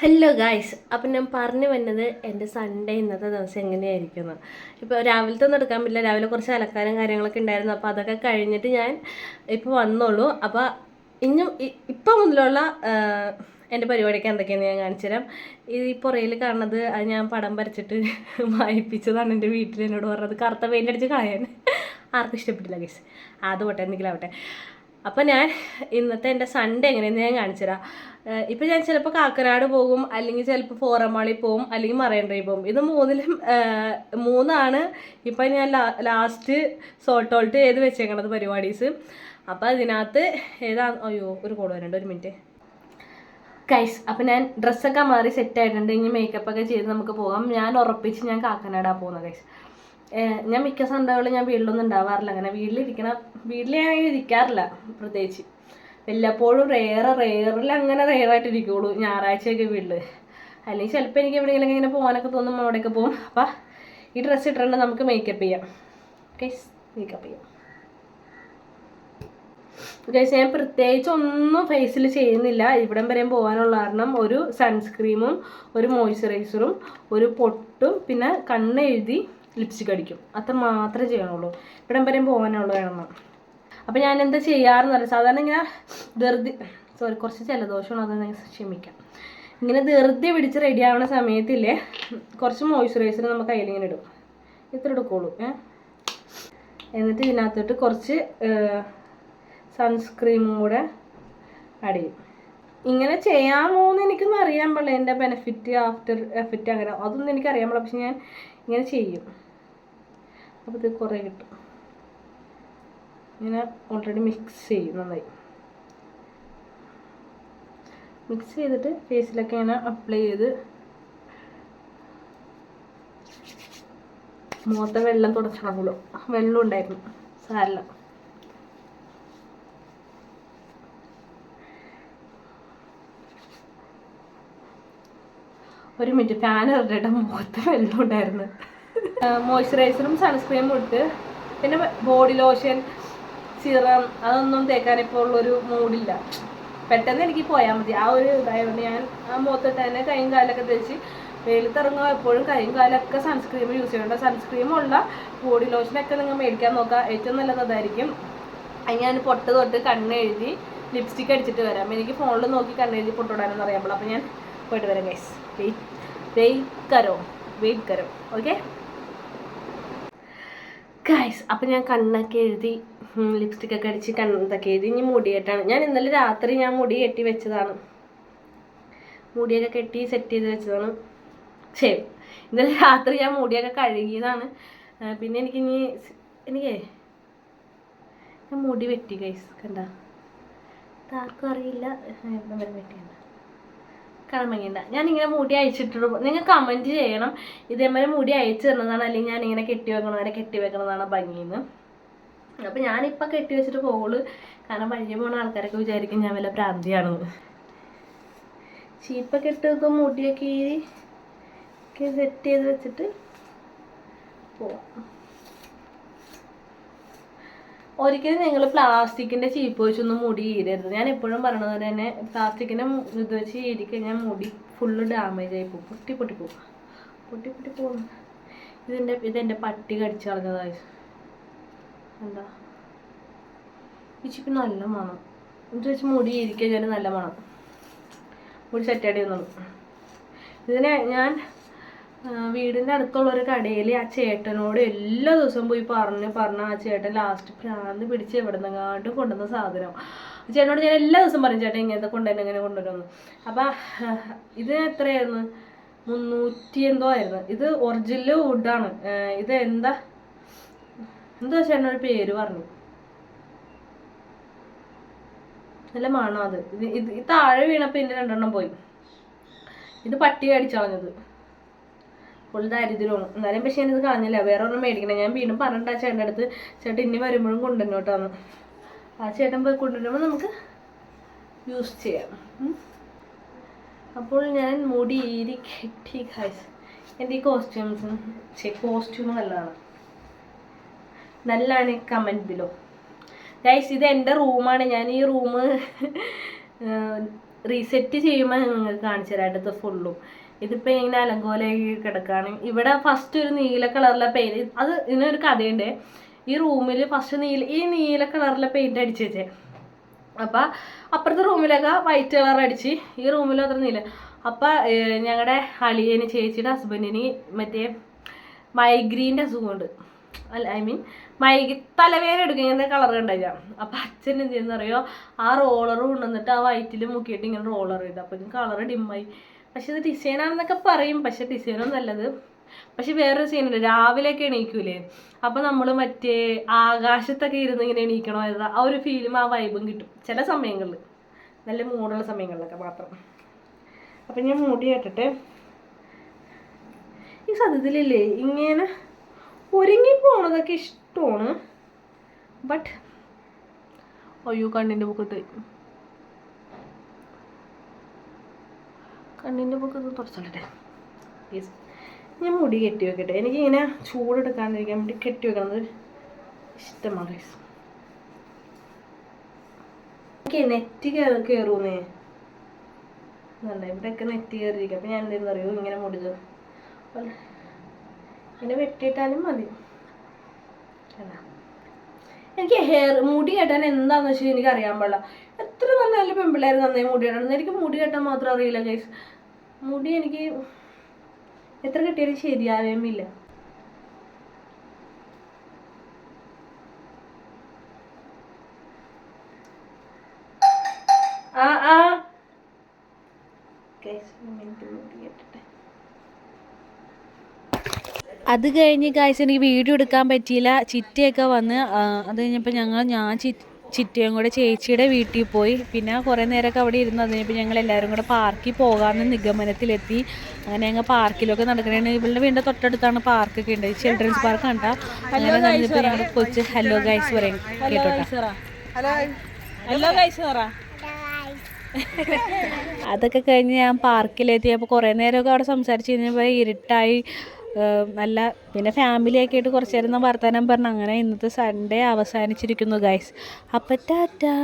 Hello guys, അപ്പം ഞാൻ പറഞ്ഞു വന്നത് എൻ്റെ സൺഡേ ഇന്നത്തെ ദിവസം എങ്ങനെയായിരിക്കുന്നു. ഇപ്പോൾ രാവിലത്തെ ഒന്നും എടുക്കാൻ പറ്റില്ല, രാവിലെ കുറച്ച് അലക്കാനും കാര്യങ്ങളൊക്കെ ഉണ്ടായിരുന്നു. അപ്പോൾ അതൊക്കെ കഴിഞ്ഞിട്ട് ഞാൻ ഇപ്പോൾ വന്നോളൂ. അപ്പോൾ ഇപ്പം മുതലുള്ള എൻ്റെ പരിപാടിയൊക്കെ എന്തൊക്കെയാണെന്ന് ഞാൻ കാണിച്ചു തരാം. ഈ പുറയിൽ കാണുന്നത് അത് ഞാൻ പടം വരച്ചിട്ട് വായിപ്പിച്ചതാണ്. എൻ്റെ വീട്ടിൽ എന്നോട് പറഞ്ഞത് കറുത്ത പെയിൻ്റ് അടിച്ച് കളയാൻ. ആർക്കും ഇഷ്ടപ്പെട്ടില്ല ഗൈസ്, അത് പോട്ടെ, എന്തെങ്കിലും ആവട്ടെ. അപ്പോൾ ഞാൻ ഇന്നത്തെ എൻ്റെ സൺഡേ എങ്ങനെയെന്ന് ഞാൻ കാണിച്ചു തരാം. ഇപ്പം ഞാൻ ചിലപ്പോൾ കാക്കനാട് പോകും, അല്ലെങ്കിൽ ചിലപ്പോൾ ഫോറമാളിൽ പോകും, അല്ലെങ്കിൽ മറൈൻ ഡ്രൈവ് പോകും. ഇത് മൂന്നാണ് ഇപ്പം ഞാൻ ലാസ്റ്റ് സോൾട്ട് ഔട്ട് ചെയ്ത് വെച്ചേക്കണത് പരിപാടീസ്. അപ്പോൾ അതിനകത്ത് അയ്യോ ഒരു കോൾ വരണ്ട, ഒരു മിനിറ്റ് ഗൈസ്. അപ്പം ഞാൻ ഡ്രസ്സൊക്കെ മാറി സെറ്റായിട്ടുണ്ട്. ഇനി മേക്കപ്പൊക്കെ ചെയ്ത് നമുക്ക് പോകാം. ഞാൻ ഉറപ്പിച്ച് ഞാൻ കാക്കനാടാണ് പോകുന്നത് ഗൈസ്. ഞാൻ മിക്ക സൺഡേകളിലും ഞാൻ വീട്ടിലൊന്നും ഉണ്ടാവാറില്ല. അങ്ങനെ വീട്ടിൽ ഞാൻ ഇരിക്കാറില്ല പ്രത്യേകിച്ച്. വല്ലപ്പോഴും റെയറിൽ അങ്ങനെ റെയറായിട്ട് ഇരിക്കുള്ളൂ ഞായറാഴ്ചയൊക്കെ വീട്ടിൽ. അല്ലെങ്കിൽ ചിലപ്പോൾ എനിക്ക് എവിടെയെങ്കിലും ഇങ്ങനെ പോകാനൊക്കെ തോന്നുമ്പോൾ അവിടെയൊക്കെ പോകും. അപ്പം ഈ ഡ്രസ്സ് ഇട്ടിട്ടുണ്ട്, നമുക്ക് മേക്കപ്പ് ചെയ്യാം ഗൈസ്. മേക്കപ്പ് ചെയ്യാം ഗൈസ്. ഞാൻ പ്രത്യേകിച്ച് ഒന്നും ഫേസിൽ ചെയ്യുന്നില്ല. ഇവിടം വരെയും പോകാനുള്ള കാരണം ഒരു സൺസ്ക്രീമും ഒരു മോയ്സ്ചറൈസറും ഒരു പൊട്ടും പിന്നെ കണ്ണെഴുതി ലിപ്സ്റ്റിക് അടിക്കും. അത്ര മാത്രമേ ചെയ്യണുള്ളൂ. ഇവിടം വരെയും പോകാനുള്ളൂ വേണം. അപ്പോൾ ഞാൻ എന്താ ചെയ്യാറെന്ന് പറയാം, സാധാരണ ഇങ്ങനെ കുറച്ച് ജലദോഷമാണ്, അതൊന്ന് ക്ഷമിക്കാം. ഇങ്ങനെ ധൃതി പിടിച്ച് റെഡി ആവുന്ന സമയത്തില്ലേ കുറച്ച് മോയ്സ്ചറൈസർ നമുക്ക് കയ്യിലിങ്ങനെ ഇടും. ഇത്ര എടുക്കുള്ളൂ. എന്നിട്ട് ഇതിനകത്തോട്ട് കുറച്ച് സൺസ്ക്രീമും കൂടെ ആഡ് ചെയ്യും. ഇങ്ങനെ ചെയ്യാമോ എന്ന് എനിക്കൊന്നും അറിയാൻ പാടില്ല. എൻ്റെ ബെനിഫിറ്റ് ആഫ്റ്റർ എഫക്റ്റ് അങ്ങനെ അതൊന്നും എനിക്കറിയാൻ പാടില്ല. പക്ഷെ ഞാൻ ഇങ്ങനെ ചെയ്യും. അപ്പോൾ ഇത് കുറേ കിട്ടും. ഇങ്ങനെ ഓൾറെഡി മിക്സ് ചെയ്യും. നന്നായി മിക്സ് ചെയ്തിട്ട് ഫേസിലൊക്കെ ഇങ്ങനെ അപ്ലൈ ചെയ്ത് മുഖത്തെ വെള്ളം തുടച്ചാണല്ലോ. വെള്ളം ഉണ്ടായിരുന്നു, സാരല്ല. ഒരു മിനിറ്റ്, ഫാൻ ഇറങ്ങിയിട്ട് മുഖത്ത് വെള്ളം ഉണ്ടായിരുന്നു. മോയ്സ്ചറൈസറും സൺസ്ക്രീമും ഇട്ട് പിന്നെ ബോഡി ലോഷൻ സിറം അതൊന്നും തേക്കാനിപ്പോൾ ഉള്ളൊരു മൂഡില്ല. പെട്ടെന്ന് എനിക്ക് പോയാൽ മതി. ആ ഒരു ഇതായതുകൊണ്ട് ഞാൻ ആ മുഖത്തിട്ട് തന്നെ കൈയും കാലൊക്കെ തേച്ച് വെയിലത്തിറങ്ങുമ്പോൾ എപ്പോഴും കൈയും കാലൊക്കെ സൺസ്ക്രീം യൂസ് ചെയ്യേണ്ട. സൺസ്ക്രീമുള്ള ബോഡി ലോഷനൊക്കെ നിങ്ങൾ മേടിക്കാൻ നോക്കുക, ഏറ്റവും നല്ലത് അതായിരിക്കും. അതിന് ഞാൻ പൊട്ട് തൊട്ട് കണ്ണെഴുതി ലിപ്സ്റ്റിക്ക് അടിച്ചിട്ട് വരാം. എനിക്ക് ഫോണിൽ നോക്കി കണ്ണെഴുതി പൊട്ടിടാനൊന്നും അറിയാമ്പോൾ. അപ്പോൾ ഞാൻ പോയിട്ട് വരാം ഗൈസ്. വെയിറ്റ് കരോ ഓക്കെ ഗൈസ്. അപ്പം ഞാൻ കണ്ണൊക്കെ എഴുതി ലിപ്സ്റ്റിക്കൊക്കെ അടിച്ച് കണ്ണൊക്കെ എഴുതി. ഇനി മുടിയായിട്ടാണ്. ഞാൻ ഇന്നലെ രാത്രി ഞാൻ മുടി കെട്ടി വെച്ചതാണ്. മുടിയൊക്കെ കെട്ടി സെറ്റ് ചെയ്ത് വെച്ചതാണ്. ശരി, ഇന്നലെ രാത്രി ഞാൻ മുടിയൊക്കെ കഴുകിയതാണ്. പിന്നെ എനിക്കേ ഞാൻ മുടി വെട്ടി ഗൈസ്. കണ്ട, ആർക്കും അറിയില്ല വെട്ടിയുണ്ട്, കാണാൻ ഭംഗിയുണ്ട. ഞാനിങ്ങനെ മുടി അയച്ചിട്ട് നിങ്ങൾ കമൻറ്റ് ചെയ്യണം ഇതേമാതിരി മുടി അയച്ചു തരുന്നതാണ് അല്ലെങ്കിൽ ഞാനിങ്ങനെ കെട്ടി വെക്കണതാണ് ഭംഗിന്ന്. അപ്പോൾ ഞാനിപ്പോൾ കെട്ടി വെച്ചിട്ട് പോകുള്ളൂ. കാരണം വഴിയെ പോകുന്ന ആൾക്കാരൊക്കെ വിചാരിക്കും ഞാൻ വല്ല ഭ്രാന്തിയാണെന്ന്. ചീപ്പൊക്കെ ഇട്ട് മുടിയൊക്കെ സെറ്റ് ചെയ്ത് വെച്ചിട്ട് പോവാം. ഒരിക്കലും നിങ്ങൾ പ്ലാസ്റ്റിക്കിൻ്റെ ചീപ്പ് വെച്ചൊന്നും മുടി ഈരരുത്. ഞാൻ എപ്പോഴും പറയണത് തന്നെ, പ്ലാസ്റ്റിക്കിൻ്റെ ഇത് വെച്ച് ഈരിക്കഴിഞ്ഞാൽ മുടി ഫുള്ള് ഡാമേജ് ആയി പോകും, പൊട്ടി പോകും. ഇതെൻ്റെ പട്ടി കടിച്ചു കളഞ്ഞതായി. എന്താ ഈ ചീപ്പ് നല്ല മണം. ഇത് വെച്ച് മുടി ഈരിക്കഴിഞ്ഞാൽ നല്ല മണം. മുടി സെറ്റായിട്ട് വന്നു. ഇതിനെ ഞാൻ വീടിൻ്റെ അടുത്തുള്ളൊരു കടയിൽ ആ ചേട്ടനോട് എല്ലാ ദിവസവും പോയി പറഞ്ഞ ആ ചേട്ടൻ ലാസ്റ്റ് ഭ്രാന്ത് പിടിച്ച് എവിടെ നിന്നെങ്ങാണ്ടും കൊണ്ടുവന്ന സാധനം. ചേട്ടനോട് ഞാൻ എല്ലാ ദിവസവും പറയും, ചേട്ടൻ ഇങ്ങനത്തെ എങ്ങനെ കൊണ്ടുവരുന്നു. അപ്പം ഇത് എത്രയായിരുന്നു, 300 എന്തോ ആയിരുന്നു. ഇത് ഒറിജിനൽ വുഡാണ്. ഇത് എന്താ ചേട്ടനൊരു പേര് പറഞ്ഞു, നല്ല മണം. അത് ഇത് താഴെ വീണപ്പോൾ ഇതിൻ്റെ 2 പോയി. ഇത് പട്ടി അടിച്ചു കളഞ്ഞത്. ഫുൾ ദാരിദ്ര്യമാണ്. എന്നാലും പക്ഷേ ഞാനിത് കളഞ്ഞില്ല, വേറെ ഒന്നും മേടിക്കണം. ഞാൻ വീണ്ടും പറഞ്ഞിട്ട് ആ ചേട്ടൻ്റെ അടുത്ത്, ചേട്ടൻ ഇനി വരുമ്പോഴും കൊണ്ടുവന്നോട്ടാന്ന്. ആ ചേട്ടൻ പോയി കൊണ്ടുവരുമ്പോൾ നമുക്ക് യൂസ് ചെയ്യാം. അപ്പോൾ ഞാൻ മുടി ഈരി കെട്ടി ഗൈസ്. എൻ്റെ ഈ കോസ്റ്റ്യൂം നല്ലതാണ് കമൻറ്റ് ബിലോ ഗൈസ്. ഇത് എൻ്റെ റൂമാണ്. ഞാൻ ഈ റൂം റീസെറ്റ് ചെയ്യുമ്പോൾ നിങ്ങൾക്ക് കാണിച്ചു തരാം അടുത്ത ഫുള്ളും. ഇതിപ്പോൾ ഇങ്ങനെ അലങ്കോലായി കിടക്കുകയാണ്. ഇവിടെ ഫസ്റ്റ് ഒരു നീല കളറിലെ പെയിൻറ്റ്, അത് ഇതിനൊരു കഥയുണ്ട്. ഈ റൂമിൽ ഫസ്റ്റ് ഈ നീല കളറിലെ പെയിൻറ്റ് അടിച്ച് വെച്ചേ. അപ്പം അപ്പുറത്തെ റൂമിലൊക്കെ വൈറ്റ് കളർ അടിച്ച്, ഈ റൂമിലും അത്ര നീല. അപ്പം ഞങ്ങളുടെ അളിയന്, ചേച്ചിയുടെ ഹസ്ബൻഡിന് മറ്റേ മൈഗ്രീൻ്റെ അസുഖമുണ്ട്. തലവേദന എടുക്കുക, ഇങ്ങനത്തെ കളർ കണ്ടാൽ. അപ്പം അച്ഛൻ എന്ത് ചെയ്യുന്നറിയോ, ആ റോളർ കൊണ്ടുവന്നിട്ട് ആ വൈറ്റിൽ മുക്കിയിട്ട് ഇങ്ങനെ റോളർ ചെയ്ത്. അപ്പം കളർ ഡിമ്മായി. പക്ഷെ ഇത് ഡിസൈനാണെന്നൊക്കെ പറയും, പക്ഷെ ഡിസൈനൊന്നും നല്ലത്. പക്ഷെ വേറൊരു സീനുണ്ട്, രാവിലെയൊക്കെ എണീക്കൂലേ, അപ്പം നമ്മൾ മറ്റേ ആകാശത്തൊക്കെ ഇരുന്ന് ഇങ്ങനെ എണീക്കണോ, ആ ഒരു ഫീലും ആ വൈബും കിട്ടും ചില സമയങ്ങളിൽ, നല്ല മൂടുള്ള സമയങ്ങളിലൊക്കെ മാത്രം. അപ്പം ഞാൻ മൂടി കേട്ടിട്ട് ഈ സത്യത്തിലില്ലേ ഇങ്ങനെ ഒരുങ്ങി പോണതൊക്കെ ഇഷ്ടമാണ്. ബട്ട് അയ്യോ കണ്ണിൻ്റെ പൊക്കത്ത് തുറച്ചോട്ടെ. യെസ്, ഞാൻ മുടി കെട്ടി വെക്കട്ടെ. എനിക്കിങ്ങനെ ചൂടെടുക്കാണ്ടിരിക്കാൻ വേണ്ടി കെട്ടി വെക്കുന്നത് ഇഷ്ടമാണ്. എനിക്ക് നെറ്റ് കയറൂന്നേ, നല്ല ഇവിടെയൊക്കെ നെറ്റ് കയറിയിരിക്കും. അപ്പം ഞാൻ എന്തെന്ന് അറിയോ, ഇങ്ങനെ മുടി ഇങ്ങനെ വെട്ടിയിട്ടാലും മതി. എനിക്ക് മുടി കെട്ടാൻ എന്താണെന്ന് വെച്ചാൽ എനിക്ക് അറിയാൻ പാടില്ല. എത്ര നല്ല പെൺപിള്ളേർ നന്നായി മുടി കെട്ടണം, എനിക്ക് മുടി കെട്ടാൻ മാത്രം അറിയില്ല ഗൈസ്. മുടി എനിക്ക് എത്ര കെട്ടിയാലും ശരിയാവേമില്ല. അത് കഴിഞ്ഞ് ഗൈസ് എനിക്ക് വീഡിയോ എടുക്കാൻ പറ്റിയില്ല. ചിറ്റയൊക്കെ വന്ന് അത് കഴിഞ്ഞപ്പോൾ ഞാൻ ചിറ്റയും കൂടെ ചേച്ചിയുടെ വീട്ടിൽ പോയി. പിന്നെ കുറേ നേരമൊക്കെ അവിടെ ഇരുന്ന് അത് കഴിഞ്ഞപ്പോൾ ഞങ്ങൾ എല്ലാവരും കൂടെ പാർക്കിൽ പോകാമെന്ന് നിഗമനത്തിലെത്തി. അങ്ങനെ ഞങ്ങൾ പാർക്കിലൊക്കെ നടക്കണേ. ഇവളുടെ വീടിൻ്റെ തൊട്ടടുത്താണ് പാർക്കൊക്കെ ഉണ്ട്, ചിൽഡ്രൻസ് പാർക്ക് കണ്ടാ. അങ്ങനെ നടന്നിപ്പോൾ ഞങ്ങൾ കൊച്ച് ഹലോ ഗൈസ് പറയും കേട്ടോട്ടാ. അതൊക്കെ കഴിഞ്ഞ് ഞാൻ പാർക്കിലെത്തി. അപ്പോൾ കുറേ നേരമൊക്കെ അവിടെ സംസാരിച്ച് കഴിഞ്ഞപ്പോൾ ഇരുട്ടായി നല്ല. പിന്നെ ഫാമിലിയൊക്കെ ആയിട്ട് കുറച്ച് നേരം വർത്തമാനം പറഞ്ഞു. അങ്ങനെ ഇന്നത്തെ സൺഡേ അവസാനിച്ചിരിക്കുന്നു ഗൈസ്. അപ്പം ടാറ്റാ.